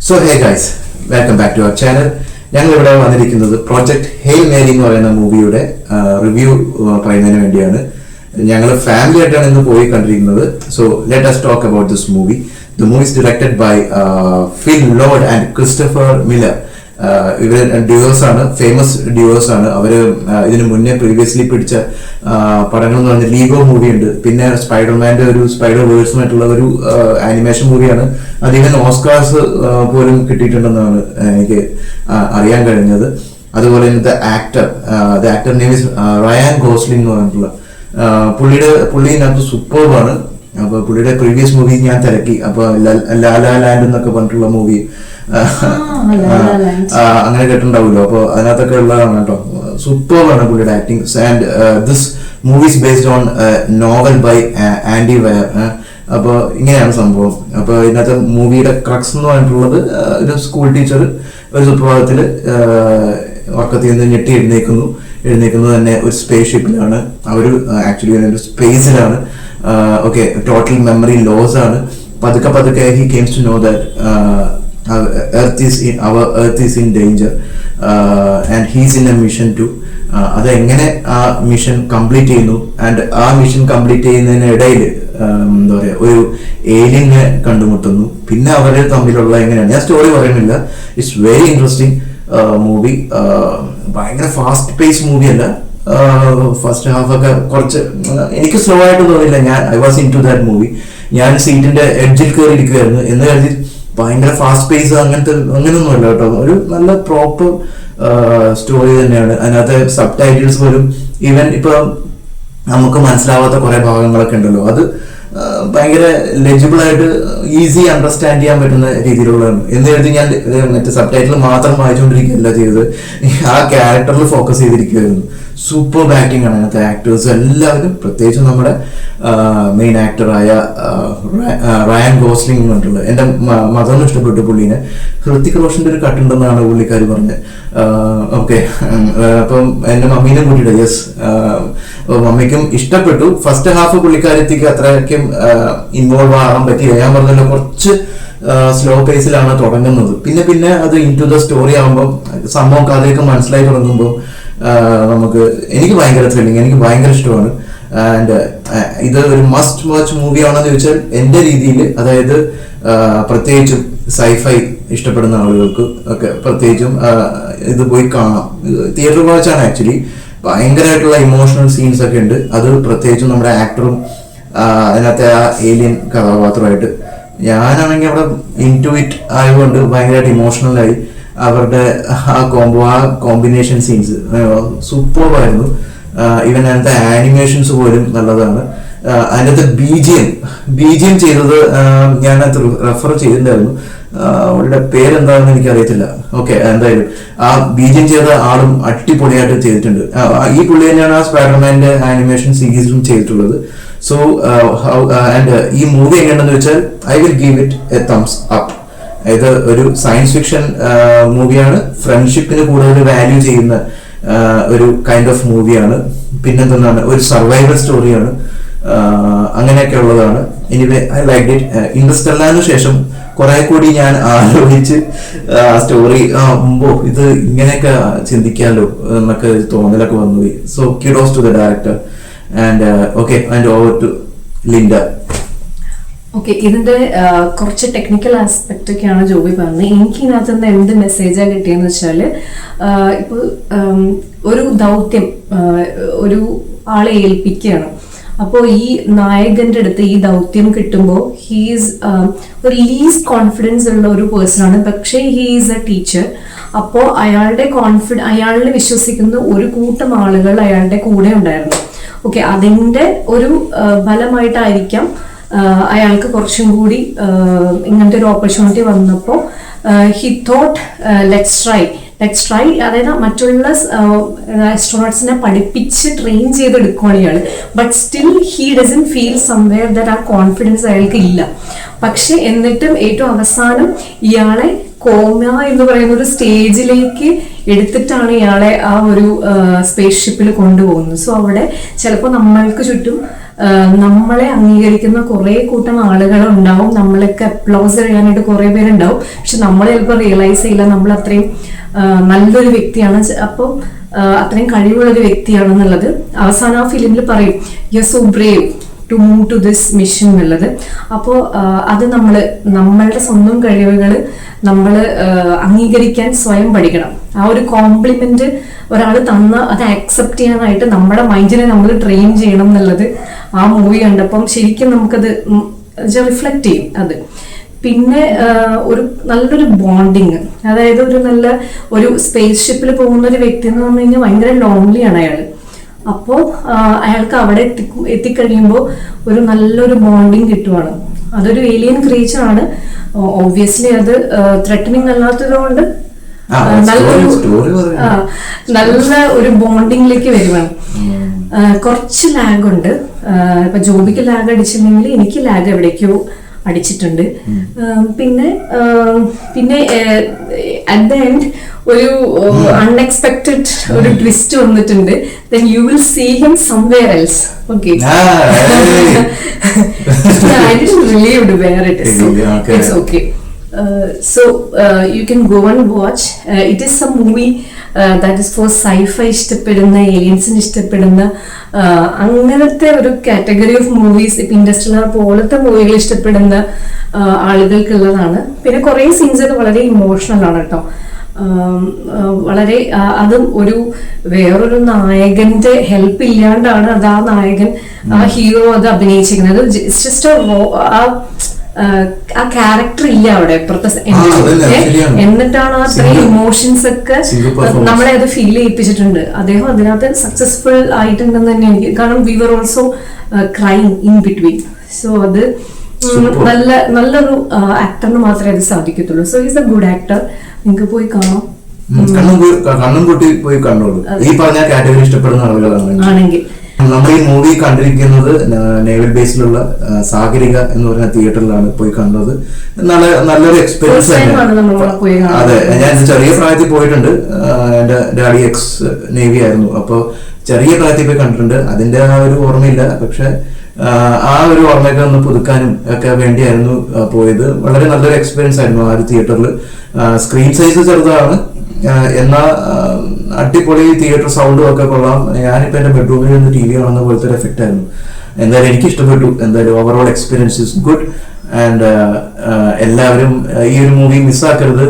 So hey guys, welcome back to our channel. ഞങ്ങൾ ഇവിടെ വന്നിരിക്കുന്നത് പ്രോജക്ട് ഹെയിൽ മേരി എന്ന് പറയുന്ന മൂവിയുടെ റിവ്യൂ പറയുന്നതിന് വേണ്ടിയാണ്. ഞങ്ങൾ ഫാമിലി ആയിട്ടാണ് ഇന്ന് പോയി കണ്ടിരിക്കുന്നത്. So let us talk about this movie. The movie is directed by Phil Lord and Christopher Miller. ഇവർ ഡ്യൂവേഴ്സ് ആണ്, ഫേമസ് ഡ്യൂവേഴ്സ് ആണ്. അവര് ഇതിന് മുന്നേ പ്രീവിയസ്ലി പിടിച്ച പടങ്ങൾ എന്ന് പറഞ്ഞ ലീഗോ മൂവി ഉണ്ട്, പിന്നെ സ്പൈഡർമാന്റെ ഒരു സ്പൈഡർ വേഴ്സുമായിട്ടുള്ള ഒരു ആനിമേഷൻ മൂവിയാണ്. അതിന് ഓസ്കാർസ് പോലും കിട്ടിയിട്ടുണ്ടെന്നാണ് എനിക്ക് അറിയാൻ കഴിഞ്ഞത്. അതുപോലെ തന്നെ the actor name is Ryan Gosling എന്ന് പറഞ്ഞിട്ടുള്ള പുള്ളി ഇതിനകത്ത് സൂപ്പർബാണ്. അപ്പൊ പുള്ളിയുടെ പ്രീവിയസ് മൂവി ഞാൻ തിരക്കി. അപ്പൊ ലാലാ ലാൻഡ് എന്നൊക്കെ പറഞ്ഞിട്ടുള്ള മൂവി അങ്ങനെ കേട്ടിട്ടുണ്ടാവുമല്ലോ. അപ്പൊ അതിനകത്തൊക്കെ ഉള്ളതാണ് കേട്ടോ. സൂപ്പർബാണ് പുള്ളിയുടെ acting. And this movie is based on novel by Andy Weir. അപ്പൊ ഇങ്ങനെയാണ് സംഭവം. അപ്പൊ ഇതിനകത്ത് മൂവിയുടെ ക്രക്സ് എന്ന് പറഞ്ഞിട്ടുള്ളത് ഒരു സ്കൂൾ ടീച്ചർ ഒരു സുപ്രഭാതത്തില് ഉറക്കത്തിൽ നിന്ന് ഞെട്ടി എഴുന്നേക്കുന്നത് തന്നെ ഒരു സ്പേസ് ഷിപ്പിലാണ്. അവർ ആക്ച്വലി ഒരു സ്പേസിലാണ്. ഓക്കെ, ടോട്ടൽ മെമ്മറി ലോസ് ആണ്. പതുക്കെ he comes to know that our earth is in danger and he's in a mission too. അതെങ്ങനെ ആ മിഷൻ കംപ്ലീറ്റ് ചെയ്യുന്നു, ആൻഡ് ആ മിഷൻ കംപ്ലീറ്റ് ചെയ്യുന്നതിനിടയിൽ എന്താ പറയുക, ഒരു ഏലിയനെ കണ്ടുമുട്ടുന്നു. പിന്നെ അവർ തമ്മിലുള്ള എങ്ങനെയാണ്, ഞാൻ സ്റ്റോറി പറയുന്നില്ല. It's very interesting movie. ഭയങ്കര ഫാസ്റ്റ് പേസ് മൂവി അല്ല. ഫസ്റ്റ് ഹാഫ് ഒക്കെ കുറച്ച് എനിക്ക് സ്ലോ ആയിട്ട് തോന്നില്ല. I was into that movie. ഞാൻ സീറ്റിന്റെ എഡ്ജിൽ കയറി ഇരിക്കുമായിരുന്നു എന്ന് കരുതി ഭയങ്കര ഫാസ്റ്റ് പേസ് അങ്ങനെയൊന്നുമല്ല കേട്ടോ. ഒരു നല്ല പ്രോപ്പർ സ്റ്റോറി തന്നെയാണ്. അതിനകത്ത് സബ് ടൈറ്റിൽസ് പോലും ഈവൻ ഇപ്പൊ നമുക്ക് മനസ്സിലാവാത്ത കുറെ ഭാഗങ്ങളൊക്കെ ഉണ്ടല്ലോ, അത് ഭയങ്കര ലെജിബിൾ ആയിട്ട് ഈസി അണ്ടർസ്റ്റാൻഡ് ചെയ്യാൻ പറ്റുന്ന രീതിയിലുള്ളതാണ്. എന്ന് കരുതി ഞാൻ മറ്റേ സബ് ടൈറ്റിൽ മാത്രം വായിച്ചുകൊണ്ടിരിക്കുകയല്ല ചെയ്തത്, ആ ക്യാരക്ടറിൽ ഫോക്കസ് ചെയ്തിരിക്കുകയായിരുന്നു. സൂപ്പർ ആക്ടിങ് ആണ് അതിനകത്ത്. ആക്ടേഴ്സ് എല്ലാവരും, പ്രത്യേകിച്ചും നമ്മുടെ മെയിൻ ആക്ടറായ റയാൻ ഗോസ്ലിംഗ് എന്ന് പറഞ്ഞിട്ടുള്ളത്. എൻ്റെ മദറിന് ഇഷ്ടപ്പെട്ടു പുള്ളീനെ. ഹൃത്തിക് റോഷന്റെ ഒരു കട്ടുണ്ടെന്നാണ് പുള്ളിക്കാർ പറഞ്ഞത്. ഓക്കെ, അപ്പം എൻ്റെ മമ്മീനെ കൂട്ടിയിട്ട് യെസ്, മമ്മിക്കും ഇഷ്ടപ്പെട്ടു. ഫസ്റ്റ് ഹാഫ് പുള്ളിക്കാരത്തേക്ക് അത്രയ്ക്കും ഇൻവോൾവ് ആകാൻ പറ്റിയില്ല. ഞാൻ പറഞ്ഞല്ലോ, കുറച്ച് സ്ലോ പേസിലാണ് തുടങ്ങുന്നത്. പിന്നെ അത് ഇൻ ടു ദ സ്റ്റോറി ആകുമ്പോൾ സംഭവം കഥയൊക്കെ മനസ്സിലായി തുടങ്ങുമ്പോൾ എനിക്ക് ഭയങ്കര ത്രില്ലിങ്, എനിക്ക് ഭയങ്കര ഇഷ്ടമാണ്. ആൻഡ് ഇത് ഒരു മസ്റ്റ് വാച്ച് മൂവി ആണെന്ന് ചോദിച്ചാൽ എൻ്റെ രീതിയിൽ, അതായത് പ്രത്യേകിച്ചും സൈഫൈ ഇഷ്ടപ്പെടുന്ന ആളുകൾക്ക് ഒക്കെ പ്രത്യേകിച്ചും ഇത് പോയി കാണാം. തിയേറ്റർ വാച്ചാണ് ആക്ച്വലി. ഭയങ്കരമായിട്ടുള്ള ഇമോഷണൽ സീൻസ് ഒക്കെ ഉണ്ട്. അത് പ്രത്യേകിച്ചും നമ്മുടെ ആക്ടറും അതിനകത്തെ ആ ഏലിയൻ കഥാപാത്രമായിട്ട് ഞാനാണെങ്കിൽ അവിടെ ഇൻറ്റുഇറ്റ് ആയതുകൊണ്ട് ഭയങ്കരമായിട്ട് ഇമോഷണലായി. അവരുടെ ആ കോമ്പിനേഷൻ സീൻസ് സൂപ്പർബായിരുന്നു. ഈവൻ അതിനകത്തെ ആനിമേഷൻസ് പോലും നല്ലതാണ്. അതിനകത്ത് ബിജിഎം ചെയ്തത് ഞാനത് റെഫർ ചെയ്തിട്ടുണ്ടായിരുന്നു. അവളുടെ പേരെന്താണെന്ന് എനിക്ക് അറിയത്തില്ല. ഓക്കെ, എന്തായാലും ആ ബിജിഎം ചെയ്ത ആളും അടിപൊളിയായിട്ട് ചെയ്തിട്ടുണ്ട്. ഈ പുള്ളി തന്നെയാണ് ആ സ്പൈഡർമാന്റെ ആനിമേഷൻ സീരീസിലും ചെയ്തിട്ടുള്ളത്. സോ ആൻഡ് ഈ മൂവി എങ്ങനെയാണെന്ന് വെച്ചാൽ I will give it A thumbs up. ഇത് ഒരു സയൻസ് ഫിക്ഷൻ മൂവിയാണ്. ഫ്രണ്ട്ഷിപ്പിന് കൂടുതൽ വാല്യൂ ചെയ്യുന്ന ഒരു കൈൻഡ് ഓഫ് മൂവിയാണ്. പിന്നെന്താണ്, ഒരു സർവൈവൽ സ്റ്റോറിയാണ്. അങ്ങനെയൊക്കെ ഉള്ളതാണ്. Anyway I like it. ഇൻട്രസ്റ്റെല്ലാതിനു ശേഷം കുറെ കൂടി ഞാൻ ആലോചിച്ച് സ്റ്റോറി ഇത് ഇങ്ങനെയൊക്കെ ചിന്തിക്കാമല്ലോ എന്നൊക്കെ തോന്നലൊക്കെ വന്നുപോയി. So kudos to the director and okay, and over to Linda. Okay, ഇതിന്റെ കുറച്ച് ടെക്നിക്കൽ ആസ്പെക്ട് ഒക്കെയാണ് ജോബി പറഞ്ഞത്. എനിക്ക് ഇതിനകത്ത് നിന്ന് എന്ത് മെസ്സേജാണ് കിട്ടിയെന്ന് വെച്ചാല്, ഇപ്പൊ ഒരു ദൗത്യം ഒരു ആളെ ഏൽപ്പിക്കുകയാണ്. അപ്പോൾ ഈ നായകന്റെ അടുത്ത് ഈ ദൗത്യം കിട്ടുമ്പോൾ ഹീസ് ഒരു ലീസ്റ്റ് കോൺഫിഡൻസ് ഉള്ള ഒരു പേഴ്സൺ ആണ്. പക്ഷേ ഹീസ് എ ടീച്ചർ. അപ്പോൾ അയാളിൽ വിശ്വസിക്കുന്ന ഒരു കൂട്ടം ആളുകൾ അയാളുടെ കൂടെ ഉണ്ടായിരുന്നു. ഓക്കെ, അതിന്റെ ഒരു ഫലമായിട്ടായിരിക്കാം അയാൾക്ക് കുറച്ചും കൂടി ഇങ്ങനത്തെ ഒരു ഓപ്പർച്യൂണിറ്റി വന്നപ്പോൾ ഹി തോട്ട് ലെറ്റ്സ് ട്രൈ, അതായത് മറ്റുള്ള ആസ്ട്രോണട്സിനെ പഠിപ്പിച്ച് ട്രെയിൻ ചെയ്തെടുക്കുകയാണ് ഇയാൾ. But still he doesn't feel somewhere that ആ കോൺഫിഡൻസ് അയാൾക്ക് ഇല്ല. പക്ഷെ എന്നിട്ടും ഏറ്റവും അവസാനം ഇയാളെ കോമ എന്ന് പറയുന്ന ഒരു സ്റ്റേജിലേക്ക് എടുത്തിട്ടാണ് ഇയാളെ ആ ഒരു സ്പേസ് ഷിപ്പിൽ കൊണ്ടുപോകുന്നത്. സോ അവിടെ ചിലപ്പോൾ നമ്മൾക്ക് ചുറ്റും നമ്മളെ അംഗീകരിക്കുന്ന കുറെ കൂട്ടം ആളുകൾ ഉണ്ടാവും, നമ്മളൊക്കെ അപ്ലോസ് ചെയ്യാനായിട്ട് കുറെ പേരുണ്ടാവും. പക്ഷെ നമ്മൾ ചിലപ്പോൾ റിയലൈസ് ചെയ്യില്ല നമ്മൾ അത്രയും നല്ലൊരു വ്യക്തിയാണ്, അപ്പോൾ അത്രയും കഴിവുള്ള ഒരു വ്യക്തിയാണെന്നുള്ളത്. അവസാനം ആ ഫിലിമിൽ പറയും you are so brave to move to this mission എന്നുള്ളത്. അപ്പോൾ അത് നമ്മളുടെ സ്വന്തം കഴിവുകൾ നമ്മൾ അംഗീകരിക്കാൻ സ്വയം പഠിക്കണം. ആ ഒരു കോംപ്ലിമെന്റ് ഒരാൾ തന്ന അത് ആക്സെപ്റ്റ് ചെയ്യാനായിട്ട് നമ്മുടെ മൈൻഡിനെ നമ്മൾ ട്രെയിൻ ചെയ്യണം എന്നുള്ളത് ആ മൂവി കണ്ടപ്പം ശരിക്കും നമുക്കത് റിഫ്ലക്ട് ചെയ്യും അത്. പിന്നെ ഒരു നല്ലൊരു ബോണ്ടിങ്, അതായത് ഒരു സ്പേസ് ഷിപ്പിൽ പോകുന്ന ഒരു വ്യക്തി എന്ന് പറഞ്ഞു കഴിഞ്ഞാൽ ഭയങ്കര ലോൺലിയാണ് അയാൾ. അപ്പോൾ അയാൾക്ക് അവിടെ എത്തിക്കഴിയുമ്പോൾ ഒരു നല്ലൊരു ബോണ്ടിങ് കിട്ടുവാണ്. അതൊരു ഏലിയൻ ക്രീച്ചർ ആണ്, ഓബ്വിയസ്ലി അത് ത്രെറ്റനിങ് അല്ലാത്തത് കൊണ്ട് നല്ല ഒരു ബോണ്ടിങ്ങിലേക്ക് വരുവാണ്. കുറച്ച് ലാഗ് ഉണ്ട്. ഇപ്പൊ ജോബിക്ക് ലാഗ് അടിച്ചില്ലെങ്കിൽ എനിക്ക് ലാഗ് എവിടേക്കോ അടിച്ചിട്ടുണ്ട്. പിന്നെ അറ്റ് ദ എൻഡ് ഒരു അൺഎക്സ്പെക്ടഡ് ഒരു ട്വിസ്റ്റ് വന്നിട്ടുണ്ട്. then you will see him somewhere else. Okay. I didn't believe where it is. So it's okay. You can go and watch. It is a movie that is for sci-fi ഇഷ്ടപ്പെടുന്ന, ഏലിയൻസിന് ഇഷ്ടപ്പെടുന്ന അങ്ങനത്തെ ഒരു category of movies, ഇപ്പൊ industrial പോലത്തെ മൂവികൾ ഇഷ്ടപ്പെടുന്ന ആളുകൾക്കുള്ളതാണ്. പിന്നെ കുറെ scenes ഒക്കെ വളരെ ഇമോഷണൽ ആണ് കേട്ടോ. വളരെ അതും വേറൊരു നായകന്റെ ഹെൽപ്പ് ഇല്ലാണ്ടാണ് അത് ആ നായകൻ, ആ ഹീറോ അത് അഭിനയിച്ചിരിക്കുന്നത്. ജസ്റ്റ് ആ ക്യാരക്ടർ ഇല്ല അവിടെ എന്നിട്ടാണ് ആ അത്രയും ഇമോഷൻസ് ഒക്കെ നമ്മളെ അത് ഫീൽ ചെയ്യിപ്പിച്ചിട്ടുണ്ട്. അദ്ദേഹം അതിനകത്ത് സക്സസ്ഫുൾ ആയിട്ടുണ്ടെന്ന് തന്നെ എനിക്ക്, കാരണം we were also crime in between. So അത് നല്ലൊരു ആക്ടറിന് മാത്രമേ അത് സാധിക്കത്തുള്ളൂ. So is a good actor. നിങ്ങൾക്ക് പോയി കാണാം, കണ്ണും പൊട്ടി പോയി കണ്ടോളൂ. ഈ പറഞ്ഞ കാറ്റഗറി ഇഷ്ടപ്പെടുന്ന ആളുകളാണെങ്കിൽ. നമ്മൾ ഈ മൂവി കണ്ടിരിക്കുന്നത് നേവൽ ബേസിലുള്ള സാഗരിക എന്ന് പറയുന്ന തിയേറ്ററിലാണ് പോയി കണ്ടത്. നല്ലൊരു എക്സ്പീരിയൻസ് തന്നെ. അതെ, ഞാൻ ചെറിയ പ്രായത്തിൽ പോയിട്ടുണ്ട്. എന്റെ ഡാഡി എക്സ് നേവി ആയിരുന്നു, അപ്പോൾ ചെറിയ പ്രായത്തിൽ പോയി കണ്ടിട്ടുണ്ട്. അതിന്റെ ആ ഒരു ഓർമ്മയില്ല, പക്ഷെ ആ ഒരു ഓർമ്മയൊക്കെ ഒന്ന് പുതുക്കാനും ഒക്കെ വേണ്ടിയായിരുന്നു പോയത്. വളരെ നല്ലൊരു എക്സ്പീരിയൻസ് ആയിരുന്നു ആ ഒരു തിയേറ്ററിൽ. സ്ക്രീൻ സൈസ് ചെറുതാണ്, എന്നാ അടിപൊളി തിയേറ്റർ സൗണ്ടും ഒക്കെ കൊള്ളാം. ഞാനിപ്പോ എന്റെ ബെഡ്റൂമിൽ നിന്ന് TV കാണുന്ന പോലത്തെ ഒരു എഫക്റ്റ് ആയിരുന്നു. എന്തായാലും എനിക്ക് ഇഷ്ടപ്പെട്ടു. എന്തായാലും overall experience is good. And എല്ലാവരും ഈ ഒരു മൂവി മിസ്സാക്കരുത്.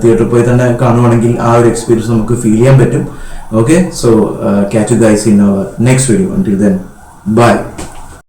തിയേറ്ററിൽ പോയി തന്നെ കാണുവാണെങ്കിൽ ആ ഒരു എക്സ്പീരിയൻസ് നമുക്ക് ഫീൽ ചെയ്യാൻ പറ്റും. Okay, so catch you guys in our next video. Until then, bye.